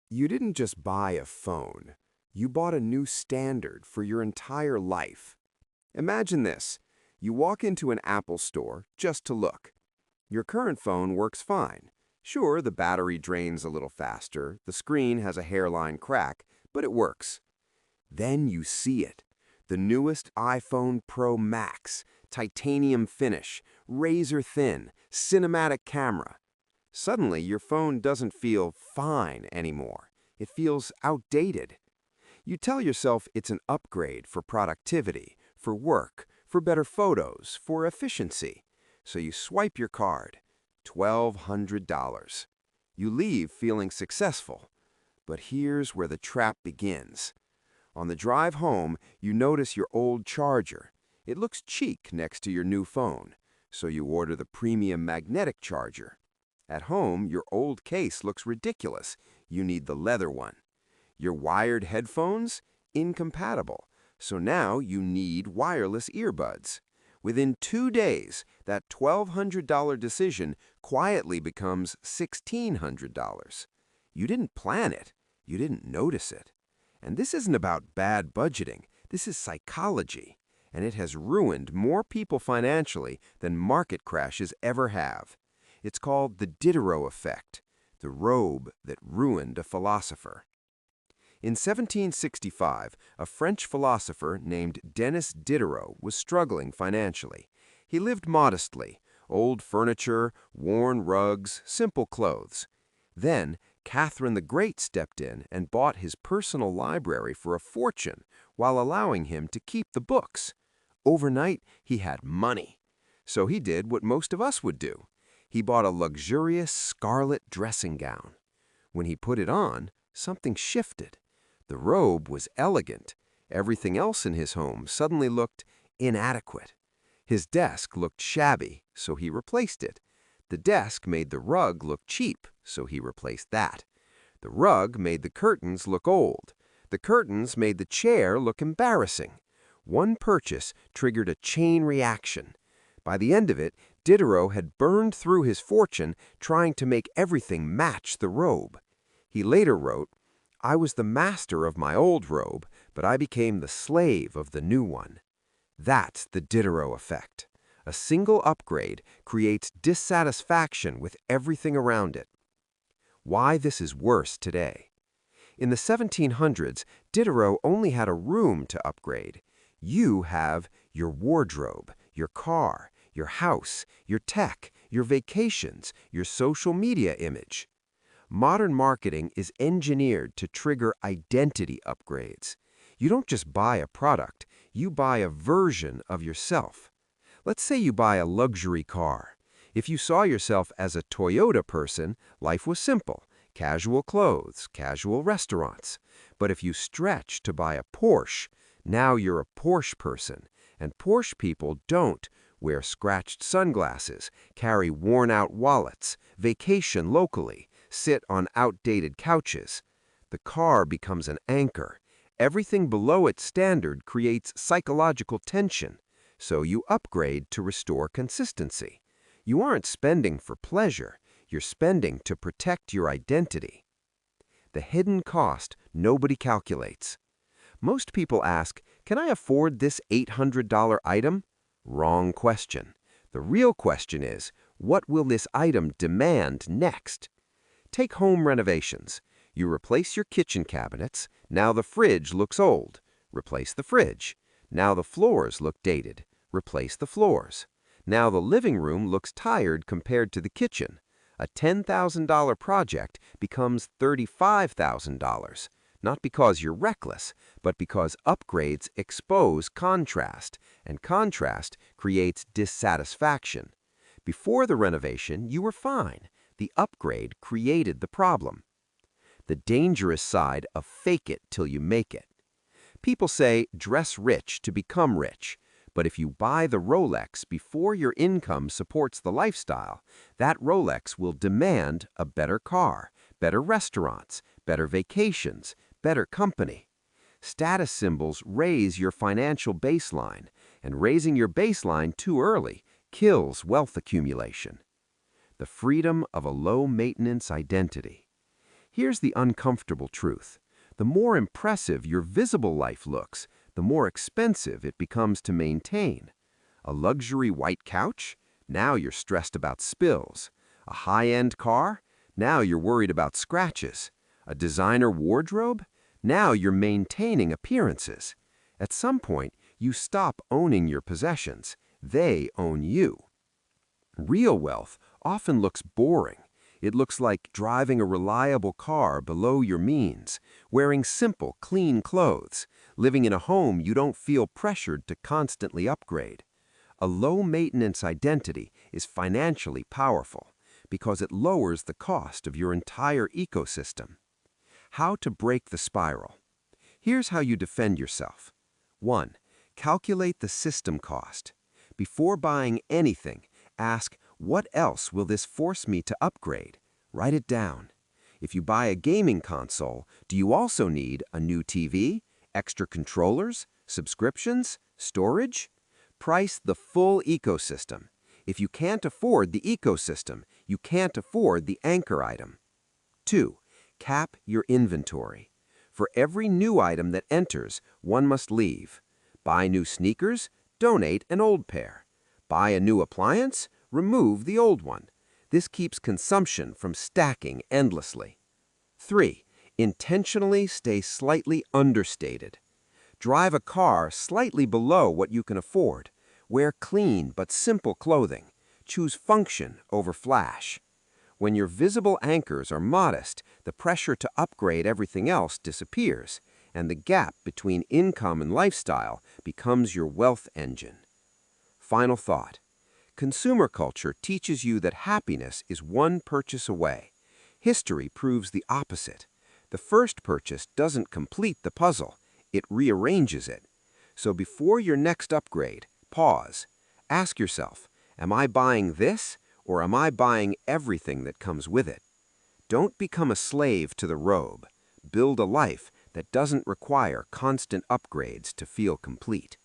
You didn't just buy a phone. You bought a new standard for your entire life. Imagine this. You walk into an Apple store just to look. Your current phone works fine. Sure, the battery drains a little faster, the screen has a hairline crack, but it works. Then you see it. The newest iPhone Pro Max, titanium finish, razor thin, cinematic camera. Suddenly, your phone doesn't feel fine anymore. It feels outdated. You tell yourself it's an upgrade for productivity, for work, for better photos, for efficiency. So you swipe your card. $1,200. You leave feeling successful. But here's where the trap begins. On the drive home, you notice your old charger. It looks chic next to your new phone, so you order the premium magnetic charger. At home, your old case looks ridiculous. You need the leather one. Your wired headphones? Incompatible. So now you need wireless earbuds. Within 2 days, that $1,200 decision quietly becomes $1,600. You didn't plan it. You didn't notice it. And this isn't about bad budgeting. This is psychology. And it has ruined more people financially than market crashes ever have. It's called the Diderot Effect, the robe that ruined a philosopher. In 1765, a French philosopher named Denis Diderot was struggling financially. He lived modestly, old furniture, worn rugs, simple clothes. Then, Catherine the Great stepped in and bought his personal library for a fortune while allowing him to keep the books. Overnight, he had money. So he did what most of us would do. He bought a luxurious scarlet dressing gown. When he put it on, something shifted. The robe was elegant. Everything else in his home suddenly looked inadequate. His desk looked shabby, so he replaced it. The desk made the rug look cheap, so he replaced that. The rug made the curtains look old. The curtains made the chair look embarrassing. One purchase triggered a chain reaction. By the end of it, Diderot had burned through his fortune trying to make everything match the robe. He later wrote, "I was the master of my old robe, but I became the slave of the new one." That's the Diderot effect. A single upgrade creates dissatisfaction with everything around it. Why this is worse today. In the 1700s, Diderot only had a room to upgrade. You have your wardrobe, your car, your house, your tech, your vacations, your social media image. Modern marketing is engineered to trigger identity upgrades. You don't just buy a product, you buy a version of yourself. Let's say you buy a luxury car. If you saw yourself as a Toyota person, life was simple. Casual clothes, casual restaurants. But if you stretch to buy a Porsche, now you're a Porsche person. And Porsche people don't wear scratched sunglasses, carry worn-out wallets, vacation locally, sit on outdated couches. The car becomes an anchor. Everything below its standard creates psychological tension. So you upgrade to restore consistency. You aren't spending for pleasure. You're spending to protect your identity. The hidden cost nobody calculates. Most people ask, can I afford this $800 item? Wrong question. The real question is, what will this item demand next? Take home renovations. You replace your kitchen cabinets. Now the fridge looks old. Replace the fridge. Now the floors look dated. Replace the floors. Now the living room looks tired compared to the kitchen. A $10,000 project becomes $35,000, not because you're reckless, but because upgrades expose contrast, and contrast creates dissatisfaction. Before the renovation, you were fine. The upgrade created the problem. The dangerous side of fake it till you make it. People say, dress rich to become rich. But if you buy the Rolex before your income supports the lifestyle, that Rolex will demand a better car, better restaurants, better vacations, better company. Status symbols raise your financial baseline, and raising your baseline too early kills wealth accumulation. The freedom of a low-maintenance identity. Here's the uncomfortable truth. The more impressive your visible life looks, the more expensive it becomes to maintain. A luxury white couch? Now you're stressed about spills. A high-end car? Now you're worried about scratches. A designer wardrobe? Now you're maintaining appearances. At some point, you stop owning your possessions. They own you. Real wealth often looks boring. It looks like driving a reliable car below your means, wearing simple, clean clothes, living in a home you don't feel pressured to constantly upgrade. A low-maintenance identity is financially powerful because it lowers the cost of your entire ecosystem. How to break the spiral. Here's how you defend yourself. 1. Calculate the system cost. Before buying anything, ask, what else will this force me to upgrade? Write it down. If you buy a gaming console, do you also need a new TV, extra controllers, subscriptions, storage? Price the full ecosystem. If you can't afford the ecosystem, you can't afford the anchor item. 2. Cap your inventory. For every new item that enters, one must leave. Buy new sneakers, donate an old pair. Buy a new appliance, remove the old one. This keeps consumption from stacking endlessly. 3. Intentionally stay slightly understated. Drive a car slightly below what you can afford. Wear clean but simple clothing. Choose function over flash. When your visible anchors are modest, the pressure to upgrade everything else disappears, and the gap between income and lifestyle becomes your wealth engine. Final thought. Consumer culture teaches you that happiness is one purchase away. History proves the opposite. The first purchase doesn't complete the puzzle, it rearranges it. So before your next upgrade, pause. Ask yourself, am I buying this, or am I buying everything that comes with it? Don't become a slave to the robe. Build a life that doesn't require constant upgrades to feel complete.